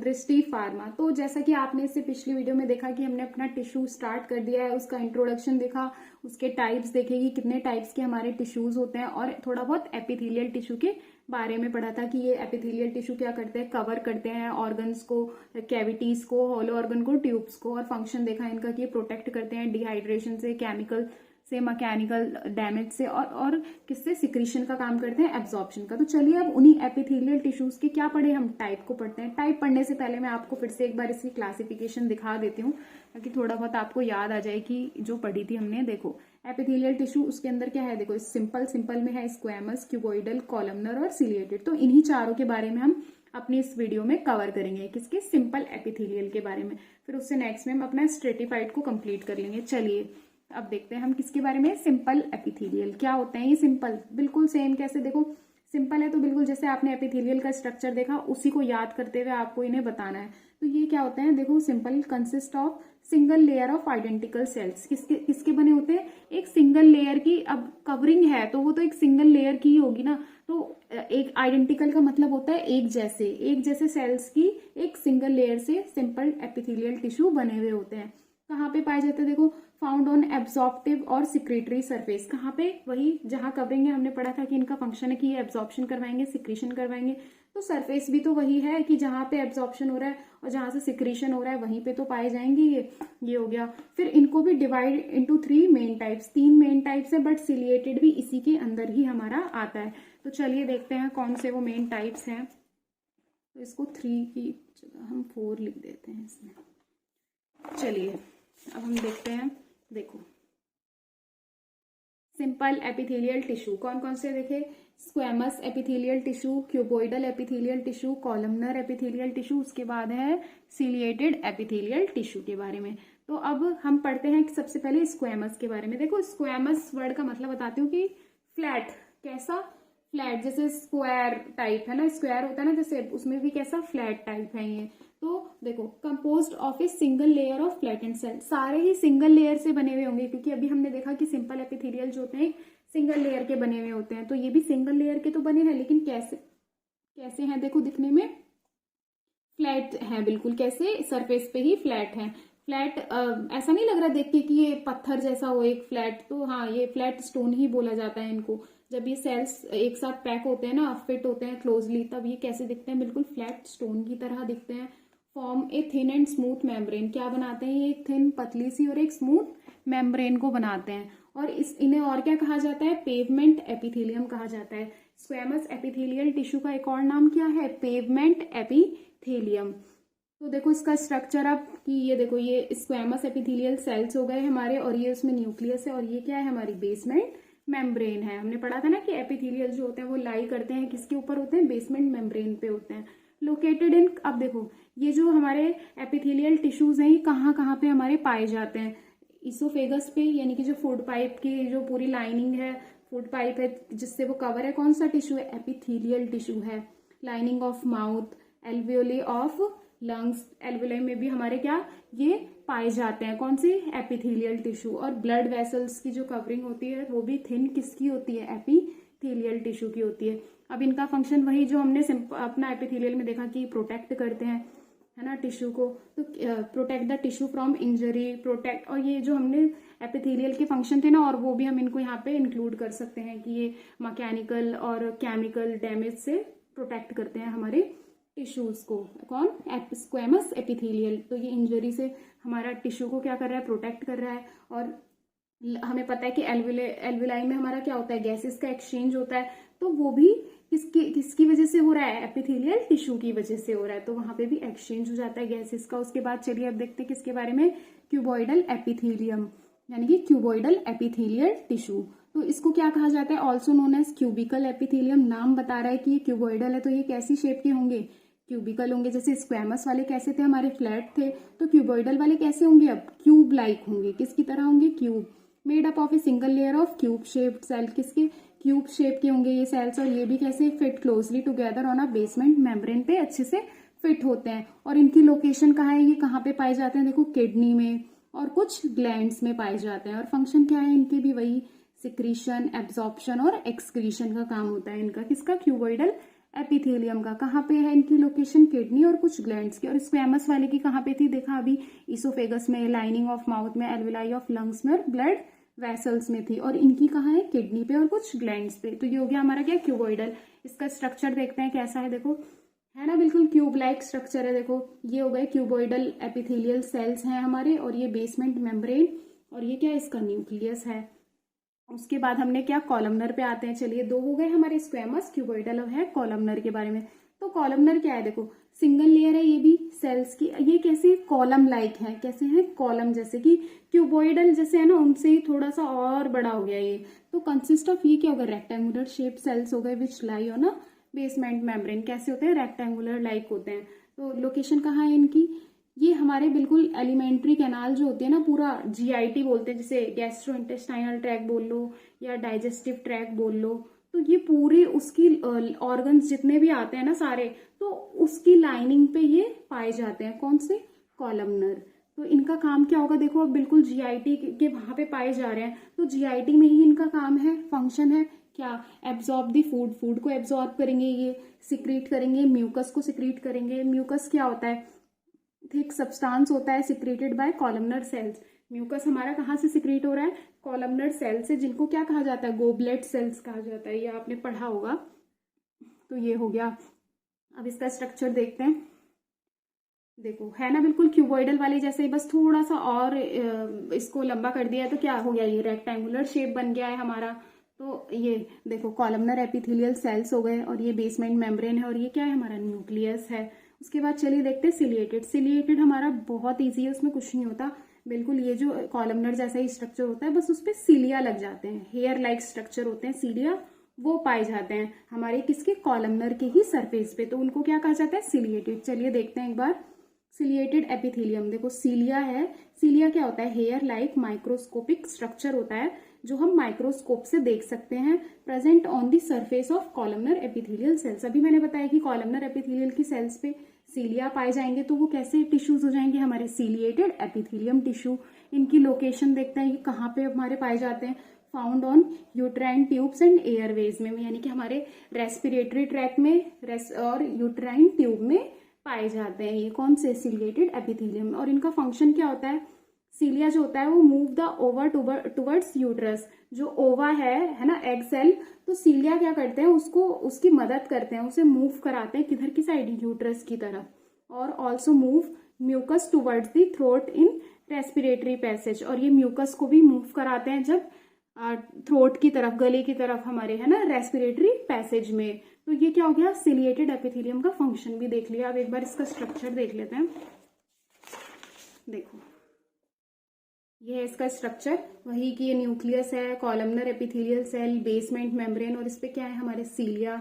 दृष्टि फार्मा। तो जैसा कि आपने इससे पिछली वीडियो में देखा कि हमने अपना टिश्यू स्टार्ट कर दिया है, उसका इंट्रोडक्शन देखा, उसके टाइप्स देखे कि कितने टाइप्स के हमारे टिश्यूज होते हैं, और थोड़ा बहुत एपिथेलियल टिश्यू के बारे में पढ़ा था कि ये एपिथेलियल टिश्यू क्या करते हैं, कवर करते हैं ऑर्गन्स को, कैविटीज को, हॉलो ऑर्गन को, ट्यूब्स को, और फंक्शन देखा इनका कि प्रोटेक्ट करते हैं डिहाइड्रेशन से, केमिकल से, मैकेनिकल डैमेज से, और किससे, सिक्रीशन का काम करते हैं, एब्जॉर्प्शन का। तो चलिए अब उन्हीं एपिथेलियल टिश्यूज के क्या पढ़े, हम टाइप को पढ़ते हैं। टाइप पढ़ने से पहले मैं आपको फिर से एक बार इसकी क्लासिफिकेशन दिखा देती हूँ ताकि थोड़ा बहुत आपको याद आ जाए कि जो पढ़ी थी हमने। देखो एपिथेलियल टिश्यू, उसके अंदर क्या है, देखो सिंपल में है स्क्वैमस, क्यूबॉइडल, कॉलमनर और सिलिएटेड। तो इन्हीं चारों के बारे में हम अपनी इस वीडियो में कवर करेंगे, किसके, सिंपल एपिथेलियल के बारे में। फिर उससे नेक्स्ट में हम अपना स्ट्रेटिफाइड को कंप्लीट कर लेंगे। चलिए अब देखते हैं हम किसके बारे में, सिंपल एपिथेलियल। क्या होते हैं ये सिंपल, बिल्कुल सेम, कैसे, देखो सिंपल है तो बिल्कुल जैसे आपने एपिथेलियल का स्ट्रक्चर देखा उसी को याद करते हुए आपको इन्हें बताना है। तो ये क्या होते हैं, देखो simple consist of single layer of identical sales. किसके बने होते हैं, एक सिंगल लेयर की, अब कवरिंग है तो वो तो एक सिंगल लेयर की ही होगी ना। तो एक आइडेंटिकल का मतलब होता है एक जैसे सेल्स की एक सिंगल लेयर से सिंपल एपिथेलियल टिश्यू बने हुए होते हैं। कहाँ पे पाए जाते हैं, देखो फाउंड ऑन एब्जॉर्प्टिव और सिक्रेटरी सरफेस। कहाँ पे, वही जहाँ कवरिंग है, हमने पढ़ा था कि इनका फंक्शन है कि ये एब्जॉर्प्शन करवाएंगे, सिक्रीशन करवाएंगे। तो सरफेस भी तो वही है कि जहाँ पे एब्जॉर्प्शन हो रहा है और जहाँ से सिक्रीशन हो रहा है वहीं पे तो पाए जाएंगे ये हो गया। फिर इनको भी divide into 3 main types, 3 main types है, बट सिलिएटेड भी इसी के अंदर ही हमारा आता है। तो चलिए देखते हैं कौन से वो मेन टाइप्स हैं। तो इसको 3 की जगह हम 4 लिख देते हैं इसमें। चलिए अब हम देखते हैं, देखो सिंपल एपिथेलियल टिश्यू कौन कौन से देखे, squamous epithelial tissue, cuboidal epithelial tissue, columnar epithelial tissue, उसके बाद है सिलिएटेड एपिथेलियल टिश्यू के बारे में। तो अब हम पढ़ते हैं कि सबसे पहले स्क्वैमस के बारे में। देखो स्क्वैमस वर्ड का मतलब बताती हूँ कि फ्लैट, कैसा, फ्लैट, जैसे स्क्वायर टाइप है ना, स्क्वायर होता है ना जैसे, उसमें भी कैसा, फ्लैट टाइप है ये। तो देखो composed of a single layer of flattened cell, सारे ही सिंगल लेयर से बने हुए होंगे, क्योंकि अभी हमने देखा कि सिंपल एपिथेलियल जो होते हैं सिंगल लेयर के बने हुए होते हैं। तो ये भी सिंगल लेयर के तो बने हैं, लेकिन कैसे हैं, देखो दिखने में फ्लैट है बिल्कुल, कैसे, सरफेस पे ही फ्लैट है। फ्लैट ऐसा नहीं लग रहा देख के कि ये पत्थर जैसा हो एक फ्लैट, तो हाँ ये फ्लैट स्टोन ही बोला जाता है इनको। जब ये सेल्स एक साथ पैक होते हैं ना, फिट होते हैं क्लोजली, तब ये कैसे दिखते हैं, बिल्कुल फ्लैट स्टोन की तरह दिखते हैं। Form a thin and smooth membrane, क्या बनाते हैं ये, एक थिन पतली सी और एक स्मूथ मेम्ब्रेन को बनाते हैं। और इन्हें और क्या कहा जाता है, पेवमेंट एपिथेलियम कहा जाता है। स्क्वैमस एपिथेलियल टिश्यू का एक और नाम क्या है, पेवमेंट एपिथेलियम। तो देखो इसका स्ट्रक्चर अब कि ये देखो, ये स्क्वैमस एपिथेलियल सेल्स हो गए हमारे, और ये उसमें न्यूक्लियस है, और ये क्या है, हमारी बेसमेंट मेम्ब्रेन है। हमने पढ़ा था ना कि एपिथेलियल जो होते हैं वो लाई करते हैं किसके ऊपर होते हैं, बेसमेंट मेम्ब्रेन पे होते हैं। लोकेटेड इन, अब देखो ये जो हमारे एपिथेलियल टिश्यूज हैं ये कहाँ कहाँ पे हमारे पाए जाते हैं, इसोफेगस पे, यानी कि जो फूड पाइप की जो पूरी लाइनिंग है, फूड पाइप है जिससे वो कवर है, कौन सा टिश्यू है, एपिथेलियल टिश्यू है। Lining of mouth, alveoli of lungs, alveoli में भी हमारे क्या ये पाए जाते हैं, कौन से, एपिथेलियल टिश्यू। और ब्लड वेसल्स की जो कवरिंग होती है वो भी थिन किसकी होती है, एपिथेलियल टिश्यू की होती है। अब इनका फंक्शन वही जो हमने अपना एपिथेलियल में देखा कि प्रोटेक्ट करते हैं, है ना, टिश्यू को। तो protect the tissue from injury, protect, और ये जो हमने एपिथेलियल के फंक्शन थे ना, और वो भी हम इनको यहाँ पे इंक्लूड कर सकते हैं कि ये मैकेनिकल और केमिकल डैमेज से प्रोटेक्ट करते हैं हमारे टिश्यूज को। कौन, स्क्वैमस एपिथेलियल। तो ये इंजरी से हमारा टिश्यू को क्या कर रहा है, प्रोटेक्ट कर रहा है। और हमें पता है कि एल्विलाई में हमारा क्या होता है, गैसेस का एक्सचेंज होता है, तो वो भी किसकी वजह से हो रहा है, एपिथेलियल टिश्यू की वजह से हो रहा है। तो वहां पे भी एक्सचेंज हो जाता है गैसेस का। उसके बाद चलिए अब देखते हैं किसके बारे में, क्यूबॉइडल एपिथेलियम, यानी कि क्यूबॉइडल एपिथेलियल टिश्यू। तो इसको क्या कहा जाता है, also known as cubical epithelium. नाम बता रहा है कि ये क्यूबॉइडल है, तो ये कैसी शेप के होंगे, क्यूबिकल होंगे। जैसे स्क्वैमस वाले कैसे थे, हमारे फ्लैट थे, तो क्यूबॉइडल वाले कैसे होंगे, अब क्यूब लाइक होंगे, किसकी तरह होंगे, cube. Made up of a single layer of cube shaped cell, किसके, क्यूब शेप के होंगे ये सेल्स। और ये भी कैसे, fit closely together on a basement membrane पे अच्छे से फिट होते हैं। और इनकी लोकेशन कहाँ है, ये कहाँ पे पाए जाते हैं, देखो किडनी में और कुछ ग्लैंड्स में पाए जाते हैं। और फंक्शन क्या है इनके भी वही, सिक्रीशन, एब्जॉर्प्शन और एक्सक्रीशन का काम होता है इनका, किसका, क्यूबॉइडल एपिथेलियम का कहाँ पे है इनकी लोकेशन, किडनी और कुछ ग्लैंड्स की। और स्क्वैमस वाले की कहाँ पे थी, देखा अभी, इसोफेगस में, लाइनिंग ऑफ माउथ में, एल्विलाई ऑफ लंग्स में और ब्लड वेसल्स में थी। और इनकी कहाँ है, किडनी पे और कुछ ग्लैंड्स पे। तो ये हो गया हमारा क्या, क्यूबॉइडल। इसका स्ट्रक्चर देखते हैं कैसा है, देखो है ना, बिल्कुल क्यूब लाइक स्ट्रक्चर है। देखो ये हो गए क्यूबॉइडल एपिथेलियल सेल्स हैं हमारे, और ये बेसमेंट मेम्ब्रेन, और ये क्या है, इसका न्यूक्लियस है। उसके बाद हमने क्या, कॉलमनर पे आते हैं। चलिए, दो हो गए हमारे, स्क्वैमस, क्यूबॉइडल, अब है कॉलमनर के बारे में। तो कॉलमनर क्या है, देखो सिंगल लेयर है ये भी सेल्स की। ये कैसे, कॉलम लाइक है, कैसे है, कॉलम जैसे कि क्यूबॉइडल जैसे है ना, उनसे ही थोड़ा सा और बड़ा हो गया ये। तो कंसिस्ट ऑफ, ये क्या होगा, रेक्टेंगुलर शेप सेल्स हो गए which lie on a basement membrane. कैसे होते हैं, रेक्टेंगुलर लाइक होते हैं। तो लोकेशन कहाँ है इनकी, ये हमारे बिल्कुल एलिमेंट्री कैनाल जो होते हैं ना, पूरा जीआईटी बोलते हैं, जैसे गैस्ट्रो इंटेस्टाइनल ट्रैक बोल लो या डाइजेस्टिव ट्रैक बोल लो। तो ये पूरे उसकी ऑर्गन्स जितने भी आते हैं ना सारे, तो उसकी लाइनिंग पे ये पाए जाते हैं। कौन से, कॉलमनर। तो इनका काम क्या होगा, देखो अब बिल्कुल जीआईटी के वहां पे पाए जा रहे हैं, तो जीआईटी में ही इनका काम है, फंक्शन है क्या, एब्जॉर्ब दी फूड, फूड को एब्जॉर्ब करेंगे ये, सिक्रीट करेंगे, म्यूकस को सिक्रीट करेंगे। म्यूकस क्या होता है, थिक सब्सटेंस होता है, secreted by columnar cells. Mucus हमारा कहाँ से सिक्रीट हो रहा है, कॉलमनर सेल से, जिनको क्या कहा जाता है, गोबलेट सेल्स कहा जाता है, ये आपने पढ़ा होगा। तो ये हो गया। अब इसका स्ट्रक्चर देखते हैं। देखो है ना बिल्कुल क्यूबॉइडल वाले जैसे ही, बस थोड़ा सा और इसको लंबा कर दिया है, तो क्या हो गया, ये रेक्टेंगुलर शेप बन गया है हमारा। तो ये देखो कॉलमनर एपिथेलियल सेल्स हो गए, और ये बेसमेंट मेम्ब्रेन है, और ये क्या है, हमारा न्यूक्लियस है। उसके बाद चलिए देखते हैं सिलिएटेड। सिलिएटेड हमारा बहुत ईजी है, उसमें कुछ नहीं होता, बिल्कुल ये जो कॉलमनर जैसा ही स्ट्रक्चर होता है, बस उस पर सीलिया लग जाते हैं, हेयर लाइक स्ट्रक्चर होते हैं सीलिया, वो पाए जाते हैं हमारे किसके, कॉलमनर के ही सरफेस पे। तो उनको क्या कहा जाता है, सिलिएटेड। चलिए देखते हैं एक बार। सिलिएटेड एपिथेलियम, देखो सीलिया है। सीलिया क्या होता है, हेयर लाइक माइक्रोस्कोपिक स्ट्रक्चर होता है, जो हम माइक्रोस्कोप से देख सकते हैं, present on the surface of columnar epithelial cells. अभी मैंने बताया कि कॉलमनर एपिथेलियल की सेल्स पे सीलिया पाए जाएंगे, तो वो कैसे टिश्यूज हो जाएंगे, हमारे सीलिएटेड एपिथेलियम टिश्यू। इनकी लोकेशन देखते हैं, ये कहाँ पे हमारे पाए जाते हैं, found on uterine tubes and Airways में, यानी कि हमारे रेस्पिरेटरी ट्रैक में और यूट्राइन ट्यूब में पाए जाते हैं। ये कौन से, सिलिएटेड एपिथेलियम। और इनका फंक्शन क्या होता है, सीलिया जो होता है वो मूव द ओवा टुवर्ड्स यूट्रस। जो ओवा है ना, एग सेल, तो सीलिया क्या करते हैं, उसको उसकी मदद करते हैं, उसे मूव कराते हैं किधर की साइड, यूट्रस की तरफ। और also move mucus towards the throat in respiratory passage. और ये म्यूकस को भी मूव कराते हैं जब थ्रोट की तरफ, गले की तरफ हमारे, है ना, रेस्पिरेटरी पैसेज में। तो ये क्या हो गया, सिलिएटेड एपिथेलियम का फंक्शन भी देख लिया। अब एक बार इसका स्ट्रक्चर देख लेते हैं। देखो ये है इसका स्ट्रक्चर, वही कि ये न्यूक्लियस है, columnar epithelial cell, basement membrane, और इस पे क्या है, हमारे सीलिया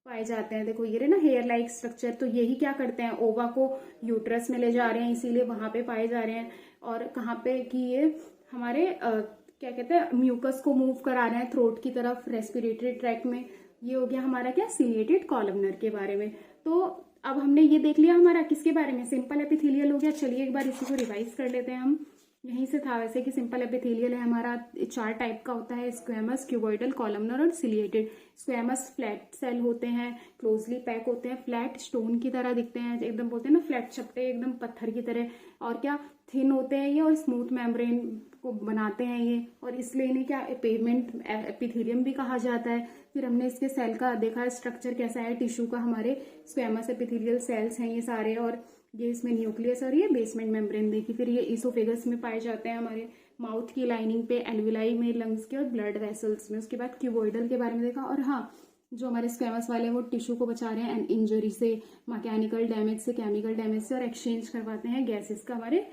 पाए जाते हैं। देखो ये रहे ना हेयर लाइक स्ट्रक्चर, तो यही क्या करते हैं, ओवा को यूट्रस में ले जा रहे हैं, इसीलिए वहां पे पाए जा रहे हैं। और कहाँ पे कि ये हमारे क्या कहते हैं, म्यूकस को मूव करा रहे हैं थ्रोट की तरफ, रेस्पिरेटरी ट्रैक में। ये हो गया हमारा क्या, सिलिएटेड कॉलमनर के बारे में। तो अब हमने ये देख लिया हमारा किसके बारे में, सिंपल एपिथेलियल हो गया। चलिए एक बार इसी को रिवाइज कर लेते हैं हम। यहीं से था वैसे कि सिंपल एपिथेलियल है हमारा, 4 टाइप का होता है, स्क्वैमस, क्यूबॉइडल, कॉलमनर और सिलिएटेड। स्क्वैमस फ्लैट सेल होते हैं, क्लोजली पैक होते हैं, फ्लैट स्टोन की तरह दिखते हैं, एकदम बोलते हैं ना फ्लैट चपटे, एकदम पत्थर की तरह। और क्या, थिन होते हैं ये, और स्मूथ मेम्ब्रेन को बनाते हैं ये, और इसलिए इन्हें क्या, पेवमेंट एपिथेलियम भी कहा जाता है। फिर हमने इसके सेल का देखा स्ट्रक्चर कैसा है टिश्यू का, हमारे स्क्वैमस एपिथेलियल सेल्स हैं ये सारे, और ये इसमें न्यूक्लियस और ये बेसमेंट मेम्ब्रेन देखी। फिर ये इसोफेगस में पाए जाते हैं, हमारे माउथ की लाइनिंग पे, एल्विलाई में, लंग्स के और ब्लड वेसल्स में। उसके बाद क्यूबॉइडल के बारे में देखा। और हाँ, जो हमारे स्क्वैमस वाले वो टिश्यू को बचा रहे हैं इंजरी से, मैकेनिकल डैमेज से, केमिकल डैमेज से, और एक्सचेंज करवाते हैं गैसेस का हमारे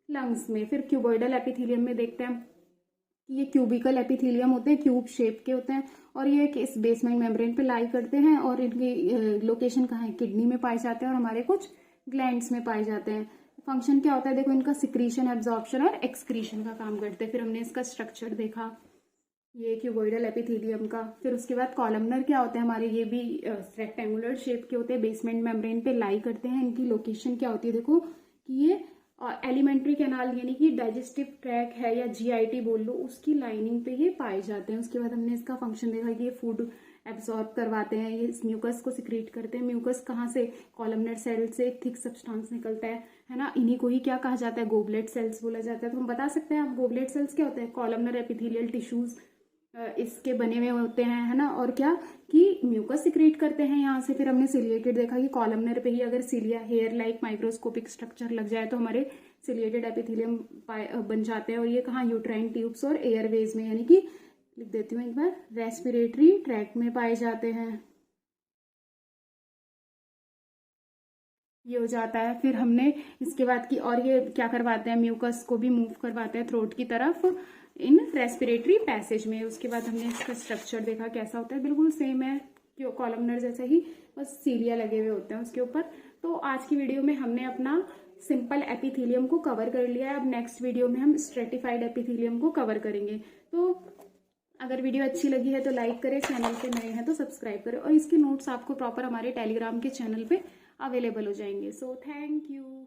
लंग्स में। फिर क्यूबॉइडल एपिथेलियम में देखते हैं कि ये क्यूबिकल एपिथेलियम होते हैं, क्यूब शेप के होते हैं, और ये इस बेसमेंट मेम्ब्रेन पे लाई करते हैं। और इनकी लोकेशन कहाँ है, किडनी में पाए जाते हैं, और हमारे कुछ ग्लैंड्स में पाए जाते हैं। फंक्शन क्या होता है, देखो इनका सिक्रीशन, एब्जॉर्प्शन और एक्सक्रीशन का काम करते हैं। फिर हमने इसका स्ट्रक्चर देखा, ये क्यूबॉइडल एपिथेलियम का। फिर उसके बाद कॉलमनर क्या होते हैं हमारे, ये भी रेक्टेंगुलर शेप के होते हैं, बेसमेंट मेम्ब्रेन पे लाई करते हैं। इनकी लोकेशन क्या होती है, देखो कि ये एलिमेंट्री कैनाल यानी कि डाइजेस्टिव ट्रैक है या जीआईटी बोल लो, उसकी लाइनिंग पे ये पाए जाते हैं। उसके बाद हमने इसका फंक्शन देखा कि ये फूड एब्जॉर्ब करवाते हैं, ये इस म्यूकस को सिक्रीट करते हैं। म्यूकस कहाँ से? कॉलमनर सेल से एक थिक सब्सटेंस निकलता है ना, इन्हीं को ही क्या कहा जाता है? गोबलेट सेल्स बोला जाता है। तो हम बता सकते हैं आप गोबलेट सेल्स क्या होते हैं? कॉलमनर एपिथेलियल टिश्यूज इसके बने हुए होते हैं, है ना। और क्या कि म्यूकस सिक्रीट करते हैं यहाँ से। फिर हमने सिलिएटेड देखा कि कॉलमनर पे ही अगर cilia hair like microscopic structure लग जाए तो हमारे सिलिएटेड एपिथेलियम बन जाते हैं। और ये कहाँ? यूट्राइन ट्यूब्स और एयरवेज में, यानी कि लिख देती हूँ एक बार, रेस्पिरेटरी ट्रैक्ट में पाए जाते हैं। ये हो जाता है। फिर हमने इसके बाद की, और ये क्या करवाते हैं? म्यूकस को भी मूव करवाते हैं थ्रोट की तरफ इन रेस्पिरेटरी पैसेज में। उसके बाद हमने इसका स्ट्रक्चर देखा कैसा होता है, बिल्कुल सेम है क्यों कॉलमनर जैसा ही, बस सीलिया लगे हुए होते हैं उसके ऊपर। तो आज की वीडियो में हमने अपना सिंपल एपिथेलियम को कवर कर लिया है। अब नेक्स्ट वीडियो में हम स्ट्रेटिफाइड एपिथेलियम को कवर करेंगे। तो अगर वीडियो अच्छी लगी है तो लाइक करें, चैनल पे नए हैं तो सब्सक्राइब करें, और इसके नोट्स आपको प्रॉपर हमारे टेलीग्राम के चैनल पे अवेलेबल हो जाएंगे। So thank you.